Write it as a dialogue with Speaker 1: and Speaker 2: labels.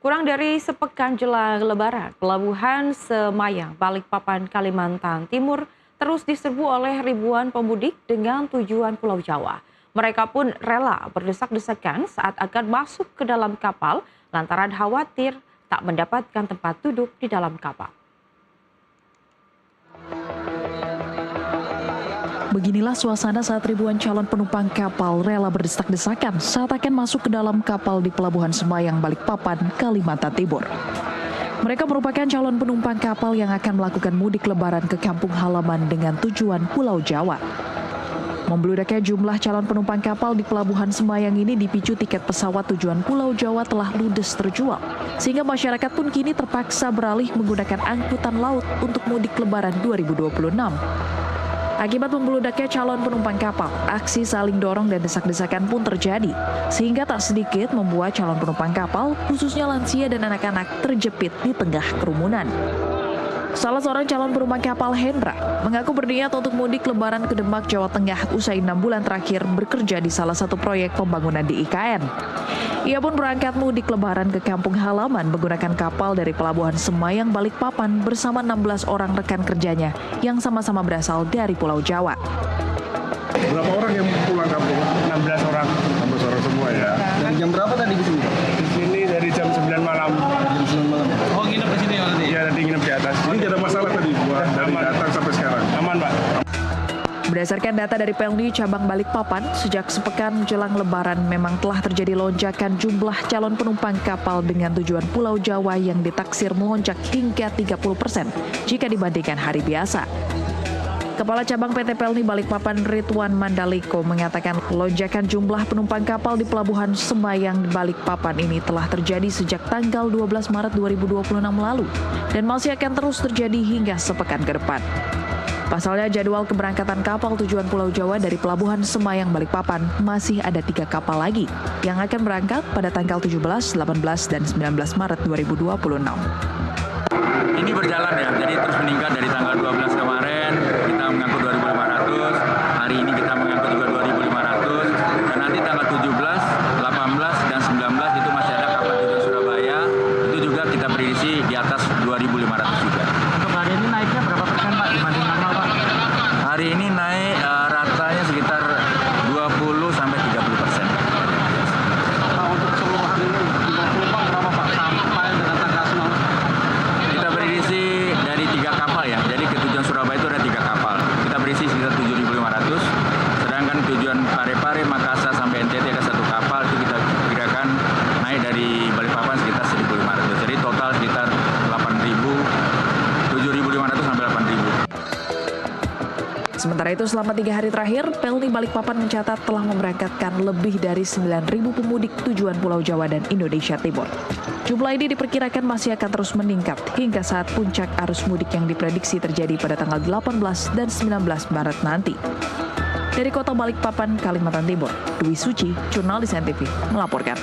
Speaker 1: Kurang dari sepekan jelang Lebaran, Pelabuhan Semayang, Balikpapan, Kalimantan Timur terus diserbu oleh ribuan pemudik dengan tujuan Pulau Jawa. Mereka pun rela berdesak-desakan saat akan masuk ke dalam kapal lantaran khawatir tak mendapatkan tempat duduk di dalam kapal.
Speaker 2: Beginilah suasana saat ribuan calon penumpang kapal rela berdesak-desakan saat akan masuk ke dalam kapal di Pelabuhan Semayang, Balikpapan, Kalimantan Timur. Mereka merupakan calon penumpang kapal yang akan melakukan mudik lebaran ke kampung halaman dengan tujuan Pulau Jawa. Membludaknya jumlah calon penumpang kapal di Pelabuhan Semayang ini dipicu tiket pesawat tujuan Pulau Jawa telah ludes terjual, sehingga masyarakat pun kini terpaksa beralih menggunakan angkutan laut untuk mudik lebaran 2026. Akibat membeludaknya calon penumpang kapal, aksi saling dorong dan desak-desakan pun terjadi, sehingga tak sedikit membuat calon penumpang kapal, khususnya lansia dan anak-anak, terjepit di tengah kerumunan. Salah seorang calon penumpang kapal, Hendra, mengaku berniat untuk mudik lebaran ke Demak, Jawa Tengah usai 6 bulan terakhir bekerja di salah satu proyek pembangunan di IKN. Ia pun berangkat mudik lebaran ke kampung halaman menggunakan kapal dari Pelabuhan Semayang, Balikpapan bersama 16 orang rekan kerjanya yang sama-sama berasal dari Pulau Jawa.
Speaker 3: Berapa orang yang pulang kampung?
Speaker 4: 16 orang.
Speaker 3: 16 orang semua ya.
Speaker 4: Dari jam berapa tadi di sini? Di sini dari jam 9 malam.
Speaker 3: Jam 9 malam.
Speaker 4: Oh, nginep di sini ya nanti?
Speaker 3: Iya, nanti nginep di atas. Ini tidak ada masalah tadi buat dari datang sampai sekarang.
Speaker 4: Aman, Pak.
Speaker 2: Berdasarkan data dari Pelni Cabang Balikpapan, sejak sepekan menjelang Lebaran memang telah terjadi lonjakan jumlah calon penumpang kapal dengan tujuan Pulau Jawa yang ditaksir melonjak hingga 30% jika dibandingkan hari biasa. Kepala Cabang PT Pelni Balikpapan Ridwan Mandaliko mengatakan lonjakan jumlah penumpang kapal di Pelabuhan Semayang Balikpapan ini telah terjadi sejak tanggal 12 Maret 2026 lalu dan masih akan terus terjadi hingga sepekan ke depan. Pasalnya jadwal keberangkatan kapal tujuan Pulau Jawa dari Pelabuhan Semayang Balikpapan masih ada 3 kapal lagi yang akan berangkat pada tanggal 17, 18, dan 19 Maret 2026.
Speaker 5: Ini berjalan ya, jadi terus meningkat dari tanggal 12 kemarin kita mengangkut 2.500, hari ini kita mengangkut juga 2.500, dan nanti tanggal 17, 18, dan 19 itu masih ada kapal tujuan Surabaya, itu juga kita berisi di atas 2.500 juga.
Speaker 4: Untuk hari ini naiknya berapa persen, Pak, dibanding normal, Pak?
Speaker 5: Hari ini naik ratanya sekitar 20-30%.
Speaker 4: Pak, untuk keseluruhan ini jumlah penumpang berapa, Pak, sampai dengan tanggal 9?
Speaker 5: Kita berisi dari 3 kapal ya, jadi ke tujuan Surabaya itu ada 3 kapal. Kita berisi sekitar 7.500, sedangkan tujuan Parepare, Makassar sampai NTT ada 1 kapal, itu kita kirakan naik dari Balikpapan sekitar 1.500. Jadi total sekitar 7.500 sampai 8.000.
Speaker 2: Sementara itu selama 3 hari terakhir, Pelni Balikpapan mencatat telah memberangkatkan lebih dari 9.000 pemudik tujuan Pulau Jawa dan Indonesia Timur. Jumlah ini diperkirakan masih akan terus meningkat hingga saat puncak arus mudik yang diprediksi terjadi pada tanggal 18 dan 19 Maret nanti. Dari Kota Balikpapan, Kalimantan Timur, Dwi Suci, Jurnalis NTV, melaporkan.